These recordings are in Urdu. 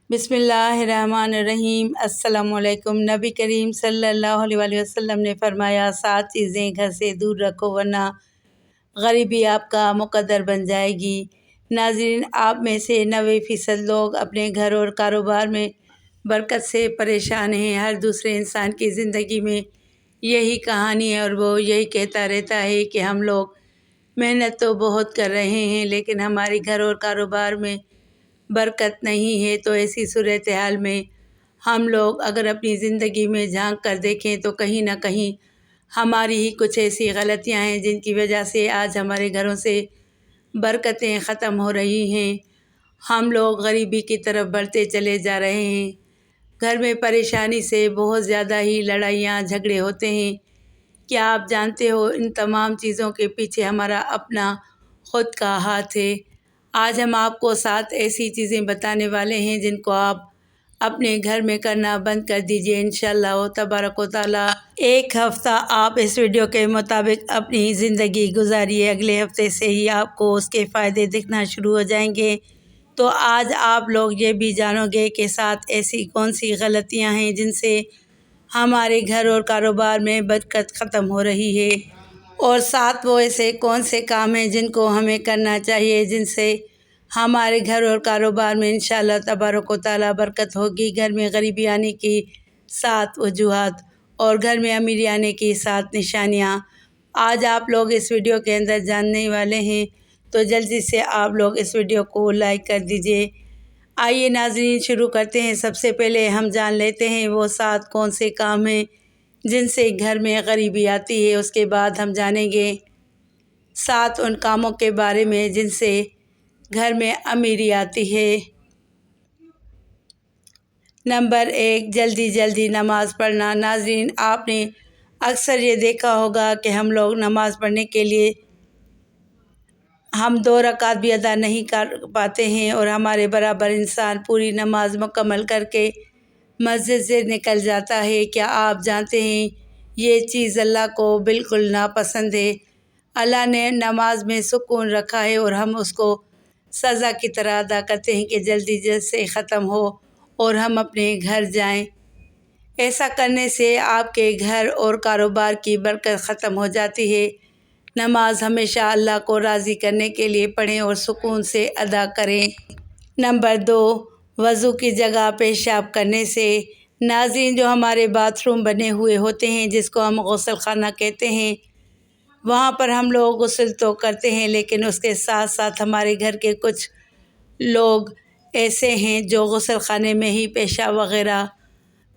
بسم اللہ الرحمن الرحیم۔ السلام علیکم۔ نبی کریم صلی اللہ علیہ وسلم نے فرمایا 7 چیزیں گھر سے دور رکھو ورنہ غریبی آپ کا مقدر بن جائے گی۔ ناظرین، آپ میں سے 90% لوگ اپنے گھر اور کاروبار میں برکت سے پریشان ہیں۔ ہر دوسرے انسان کی زندگی میں یہی کہانی ہے اور وہ یہی کہتا رہتا ہے کہ ہم لوگ محنت تو بہت کر رہے ہیں لیکن ہمارے گھر اور کاروبار میں برکت نہیں ہے۔ تو ایسی صورتحال میں ہم لوگ اگر اپنی زندگی میں جھانک کر دیکھیں تو کہیں نہ کہیں ہماری ہی کچھ ایسی غلطیاں ہیں جن کی وجہ سے آج ہمارے گھروں سے برکتیں ختم ہو رہی ہیں۔ ہم لوگ غریبی کی طرف بڑھتے چلے جا رہے ہیں۔ گھر میں پریشانی سے بہت زیادہ ہی لڑائیاں جھگڑے ہوتے ہیں۔ کیا آپ جانتے ہو ان تمام چیزوں کے پیچھے ہمارا اپنا خود کا ہاتھ ہے۔ آج ہم آپ کو 7 ایسی چیزیں بتانے والے ہیں جن کو آپ اپنے گھر میں کرنا بند کر دیجئے انشاءاللہ تبارک و تعالیٰ۔ ایک ہفتہ آپ اس ویڈیو کے مطابق اپنی زندگی گزاریے، اگلے ہفتے سے ہی آپ کو اس کے فائدے دکھنا شروع ہو جائیں گے۔ تو آج آپ لوگ یہ بھی جانو گے کہ 7 ایسی کون سی غلطیاں ہیں جن سے ہمارے گھر اور کاروبار میں برکت ختم ہو رہی ہے، اور 7 وہ ایسے کون سے کام ہیں جن کو ہمیں کرنا چاہیے جن سے ہمارے گھر اور کاروبار میں انشاءاللہ تبارک و تعالیٰ برکت ہوگی۔ گھر میں غریبی آنے کی 7 وجوہات اور گھر میں امیری آنے کی 7 نشانیاں آج آپ لوگ اس ویڈیو کے اندر جاننے والے ہیں، تو جلدی سے آپ لوگ اس ویڈیو کو لائک کر دیجئے۔ آئیے ناظرین شروع کرتے ہیں۔ سب سے پہلے ہم جان لیتے ہیں وہ 7 کون سے کام ہیں جن سے گھر میں غریبی آتی ہے، اس کے بعد ہم جانیں گے 7 ان کاموں کے بارے میں جن سے گھر میں امیری آتی ہے۔ نمبر 1، جلدی نماز پڑھنا۔ ناظرین، آپ نے اکثر یہ دیکھا ہوگا کہ ہم لوگ نماز پڑھنے کے لیے ہم 2 رکعت بھی ادا نہیں کر پاتے ہیں اور ہمارے برابر انسان پوری نماز مکمل کر کے مسجد سے نکل جاتا ہے۔ کیا آپ جانتے ہیں یہ چیز اللہ کو بالکل ناپسند ہے۔ اللہ نے نماز میں سکون رکھا ہے اور ہم اس کو سزا کی طرح ادا کرتے ہیں کہ جلدی سے ختم ہو اور ہم اپنے گھر جائیں۔ ایسا کرنے سے آپ کے گھر اور کاروبار کی برکت ختم ہو جاتی ہے۔ نماز ہمیشہ اللہ کو راضی کرنے کے لیے پڑھیں اور سکون سے ادا کریں۔ نمبر 2، وضو کی جگہ پیشاب کرنے سے۔ ناظرین، جو ہمارے باتھ روم بنے ہوئے ہوتے ہیں جس کو ہم غسل خانہ کہتے ہیں، وہاں پر ہم لوگ غسل تو کرتے ہیں لیکن اس کے ساتھ ساتھ ہمارے گھر کے کچھ لوگ ایسے ہیں جو غسل خانے میں ہی پیشاب وغیرہ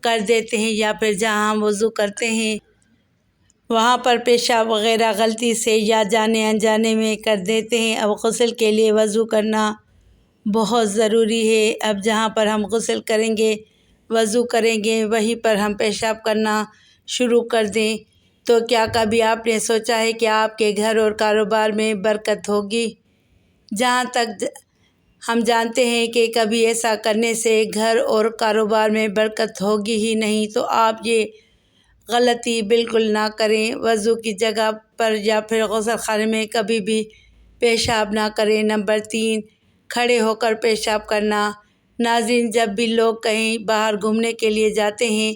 کر دیتے ہیں، یا پھر جہاں ہم وضو کرتے ہیں وہاں پر پیشاب وغیرہ غلطی سے یا جانے انجانے میں کر دیتے ہیں۔ اب غسل کے لیے وضو کرنا بہت ضروری ہے۔ اب جہاں پر ہم غسل کریں گے، وضو کریں گے، وہیں پر ہم پیشاب کرنا شروع کر دیں تو کیا کبھی آپ نے سوچا ہے کہ آپ کے گھر اور کاروبار میں برکت ہوگی؟ جہاں تک ہم جانتے ہیں کہ کبھی ایسا کرنے سے گھر اور کاروبار میں برکت ہوگی ہی نہیں، تو آپ یہ غلطی بالکل نہ کریں۔ وضو کی جگہ پر یا پھر غسل خانے میں کبھی بھی پیشاب نہ کریں۔ نمبر 3، کھڑے ہو کر پیشاب کرنا۔ ناظرین، جب بھی لوگ کہیں باہر گھومنے کے لیے جاتے ہیں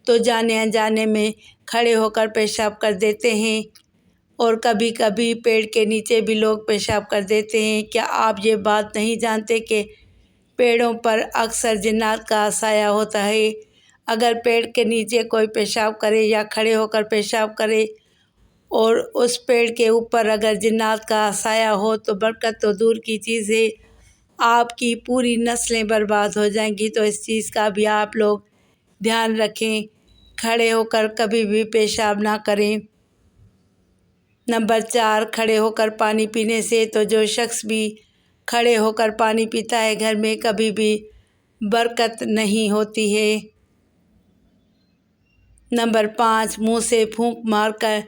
تو جانے انجانے میں کھڑے ہو کر پیشاب کر دیتے ہیں، اور کبھی کبھی پیڑ کے نیچے بھی لوگ پیشاب کر دیتے ہیں۔ کیا آپ یہ بات نہیں جانتے کہ پیڑوں پر اکثر جنات کا سایہ ہوتا ہے؟ اگر پیڑ کے نیچے کوئی پیشاب کرے یا کھڑے ہو کر پیشاب کرے اور اس پیڑ کے اوپر اگر جنات کا سایہ ہو تو برکت تو دور کی چیز ہے، آپ کی پوری نسلیں برباد ہو جائیں گی۔ تو اس چیز کا بھی آپ لوگ دھیان رکھیں، کھڑے ہو کر کبھی بھی پیشاب نہ کریں۔ نمبر 4، کھڑے ہو کر پانی پینے سے۔ تو جو شخص بھی کھڑے ہو کر پانی پیتا ہے گھر میں کبھی بھی برکت نہیں ہوتی ہے۔ نمبر 5، منہ سے پھونک مار کر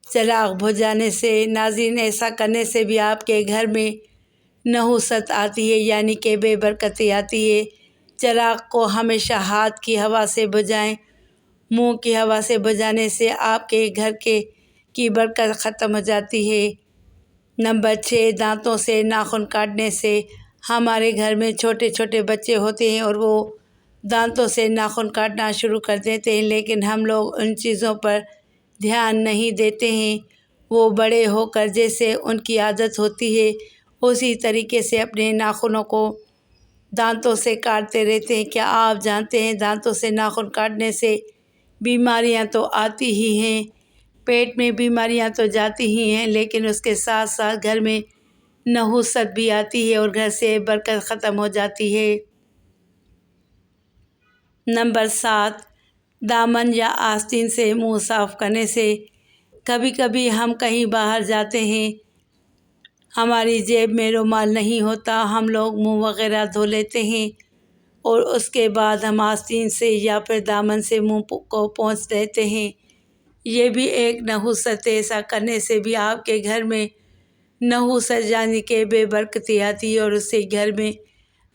چراغ بجھانے سے۔ ناظرین، ایسا کرنے سے بھی آپ کے گھر میں نحوست آتی ہے، یعنی کہ بے برکتی آتی ہے۔ چراغ کو ہمیشہ ہاتھ کی ہوا سے بجھائیں۔ منہ کی ہوا سے بجھانے سے آپ کے گھر کی برکت ختم ہو جاتی ہے۔ نمبر 6، دانتوں سے ناخن کاٹنے سے۔ ہمارے گھر میں چھوٹے چھوٹے بچے ہوتے ہیں اور وہ دانتوں سے ناخن کاٹنا شروع کر دیتے ہیں، لیکن ہم لوگ ان چیزوں پر دھیان نہیں دیتے ہیں۔ وہ بڑے ہو کر جیسے ان کی عادت ہوتی ہے اسی طریقے سے اپنے ناخنوں کو دانتوں سے کاٹتے رہتے ہیں۔ کیا آپ جانتے ہیں دانتوں سے ناخن کاٹنے سے بیماریاں تو آتی ہی ہیں، پیٹ میں بیماریاں تو جاتی ہی ہیں، لیکن اس کے ساتھ ساتھ گھر میں نحوست بھی آتی ہے اور گھر سے برکت ختم ہو جاتی ہے۔ نمبر 7، دامن یا آستین سے منہ صاف کرنے سے۔ کبھی کبھی ہم کہیں باہر جاتے ہیں، ہماری جیب میں رومال نہیں ہوتا، ہم لوگ منہ وغیرہ دھو لیتے ہیں اور اس کے بعد ہم آستین سے یا پھر دامن سے منہ کو پوچھ دیتے ہیں۔ یہ بھی ایک نحوست ہے۔ ایسا کرنے سے بھی آپ کے گھر میں نحوست یعنی کہ بے برکتی آتی ہے اور اس سے گھر میں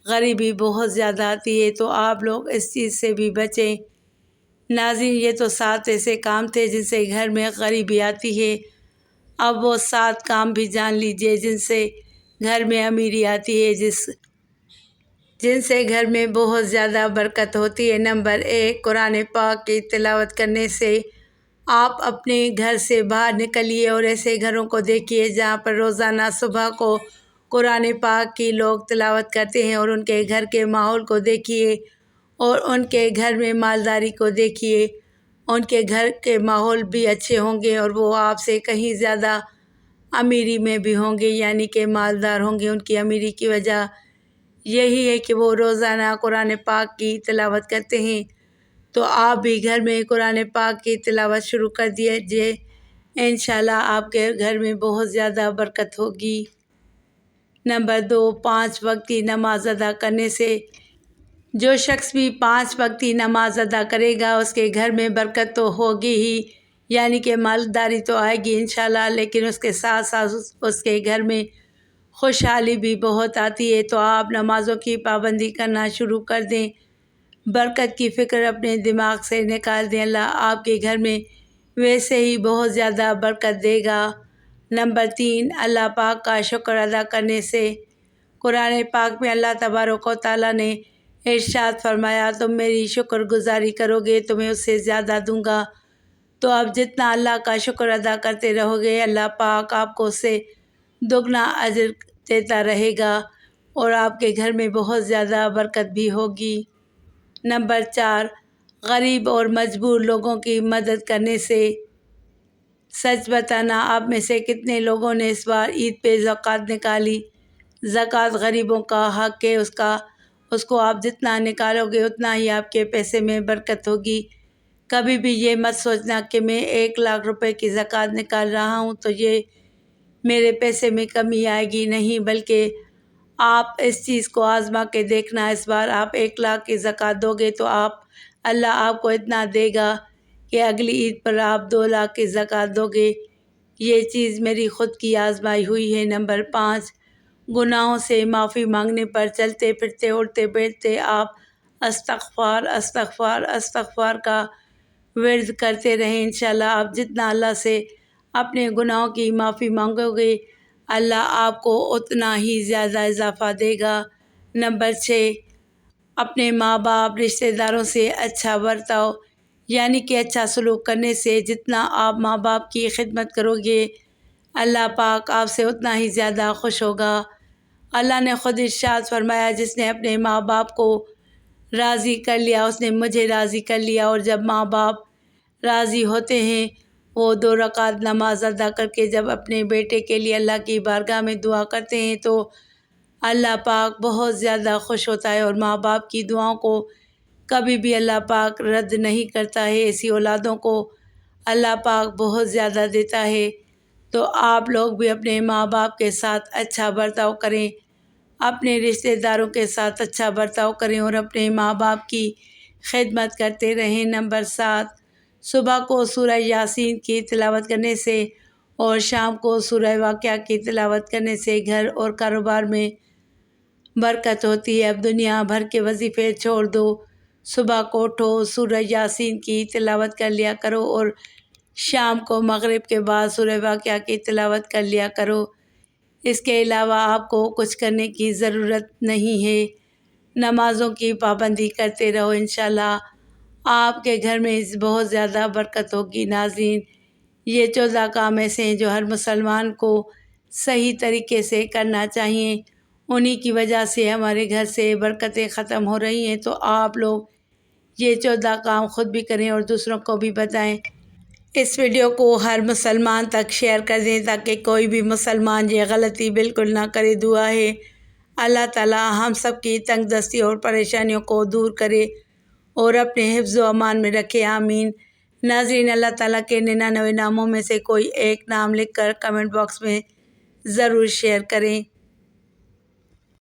غریبی بہت زیادہ آتی ہے، تو آپ لوگ اس چیز سے بھی بچیں۔ ناظرین، یہ تو 7 ایسے کام تھے جن سے گھر میں غریبی آتی ہے۔ اب وہ 7 کام بھی جان لیجئے جن سے گھر میں امیری آتی ہے، جن سے گھر میں بہت زیادہ برکت ہوتی ہے۔ نمبر 1، قرآن پاک کی تلاوت کرنے سے۔ آپ اپنے گھر سے باہر نکلیے اور ایسے گھروں کو دیکھیے جہاں پر روزانہ صبح کو قرآن پاک کی لوگ تلاوت کرتے ہیں، اور ان کے گھر کے ماحول کو دیکھیے اور ان کے گھر میں مالداری کو دیکھیے۔ ان کے گھر کے ماحول بھی اچھے ہوں گے اور وہ آپ سے کہیں زیادہ امیری میں بھی ہوں گے، یعنی کہ مالدار ہوں گے۔ ان کی امیری کی وجہ یہی ہے کہ وہ روزانہ قرآن پاک کی تلاوت کرتے ہیں۔ تو آپ بھی گھر میں قرآن پاک کی تلاوت شروع کر دیجیے، انشاءاللہ آپ کے گھر میں بہت زیادہ برکت ہوگی۔ نمبر 2، 5 وقتی نماز ادا کرنے سے۔ جو شخص بھی 5 وقتی نماز ادا کرے گا اس کے گھر میں برکت تو ہوگی ہی، یعنی کہ مالداری تو آئے گی انشاءاللہ، لیکن اس کے ساتھ ساتھ اس کے گھر میں خوشحالی بھی بہت آتی ہے۔ تو آپ نمازوں کی پابندی کرنا شروع کر دیں، برکت کی فکر اپنے دماغ سے نکال دیں، اللہ آپ کے گھر میں ویسے ہی بہت زیادہ برکت دے گا۔ نمبر 3، اللہ پاک کا شکر ادا کرنے سے۔ قرآن پاک میں اللہ تبارک و تعالیٰ نے ارشاد فرمایا، تم میری شکر گزاری کرو گے تو میں اس سے زیادہ دوں گا۔ تو آپ جتنا اللہ کا شکر ادا کرتے رہو گے، اللہ پاک آپ کو اس سے دگنا اجر دیتا رہے گا اور آپ کے گھر میں بہت زیادہ برکت بھی ہوگی۔ نمبر 4، غریب اور مجبور لوگوں کی مدد کرنے سے۔ سچ بتانا، آپ میں سے کتنے لوگوں نے اس بار عید پہ زکوٰۃ نکالی؟ زکوٰۃ غریبوں کا حق ہے، اس کو آپ جتنا نکالو گے اتنا ہی آپ کے پیسے میں برکت ہوگی۔ کبھی بھی یہ مت سوچنا کہ میں 1,00,000 روپے کی زکوٰۃ نکال رہا ہوں تو یہ میرے پیسے میں کمی آئے گی، نہیں، بلکہ آپ اس چیز کو آزما کے دیکھنا۔ اس بار آپ 1,00,000 کی زکوٰۃ دو گے تو اللہ آپ کو اتنا دے گا کہ اگلی عید پر آپ 2,00,000 کی زکوٰۃ دو گے۔ یہ چیز میری خود کی آزمائی ہوئی ہے۔ نمبر 5، گناہوں سے معافی مانگنے پر چلتے پھرتے اٹھتے بیٹھتے آپ استغفار استغفار استغفار کا ورد کرتے رہیں۔ انشاءاللہ آپ جتنا اللہ سے اپنے گناہوں کی معافی مانگو گے، اللہ آپ کو اتنا ہی زیادہ اضافہ دے گا۔ نمبر 6، اپنے ماں باپ رشتہ داروں سے اچھا برتاؤ، یعنی کہ اچھا سلوک کرنے سے جتنا آپ ماں باپ کی خدمت کرو گے، اللہ پاک آپ سے اتنا ہی زیادہ خوش ہوگا۔ اللہ نے خود ارشاد فرمایا، جس نے اپنے ماں باپ کو راضی کر لیا اس نے مجھے راضی کر لیا۔ اور جب ماں باپ راضی ہوتے ہیں، وہ 2 رکعت نماز ادا کر کے جب اپنے بیٹے کے لیے اللہ کی بارگاہ میں دعا کرتے ہیں تو اللہ پاک بہت زیادہ خوش ہوتا ہے، اور ماں باپ کی دعاؤں کو کبھی بھی اللہ پاک رد نہیں کرتا ہے۔ ایسی اولادوں کو اللہ پاک بہت زیادہ دیتا ہے۔ تو آپ لوگ بھی اپنے ماں باپ کے ساتھ اچھا برتاؤ کریں، اپنے رشتہ داروں کے ساتھ اچھا برتاؤ کریں اور اپنے ماں باپ کی خدمت کرتے رہیں۔ نمبر 7، صبح کو سورہ یاسین کی تلاوت کرنے سے اور شام کو سورہ واقعہ کی تلاوت کرنے سے گھر اور کاروبار میں برکت ہوتی ہے۔ اب دنیا بھر کے وظیفے چھوڑ دو، صبح کو اٹھو، سورہ یاسین کی تلاوت کر لیا کرو اور شام کو مغرب کے بعد سورہ واقعہ کی تلاوت کر لیا کرو۔ اس کے علاوہ آپ کو کچھ کرنے کی ضرورت نہیں ہے۔ نمازوں کی پابندی کرتے رہو، انشاءاللہ آپ کے گھر میں بہت زیادہ برکت ہوگی۔ ناظرین، یہ 14 کام ایسے ہیں جو ہر مسلمان کو صحیح طریقے سے کرنا چاہیے، انہی کی وجہ سے ہمارے گھر سے برکتیں ختم ہو رہی ہیں۔ تو آپ لوگ یہ 14 کام خود بھی کریں اور دوسروں کو بھی بتائیں۔ اس ویڈیو کو ہر مسلمان تک شیئر کر دیں تاکہ کوئی بھی مسلمان یہ غلطی بالکل نہ کرے۔ دعا ہے اللہ تعالی ہم سب کی تنگ دستی اور پریشانیوں کو دور کرے اور اپنے حفظ و امان میں رکھے، آمین۔ ناظرین، اللہ تعالیٰ کے 99 ناموں میں سے کوئی ایک نام لکھ کر کمنٹ باکس میں ضرور شیئر کریں۔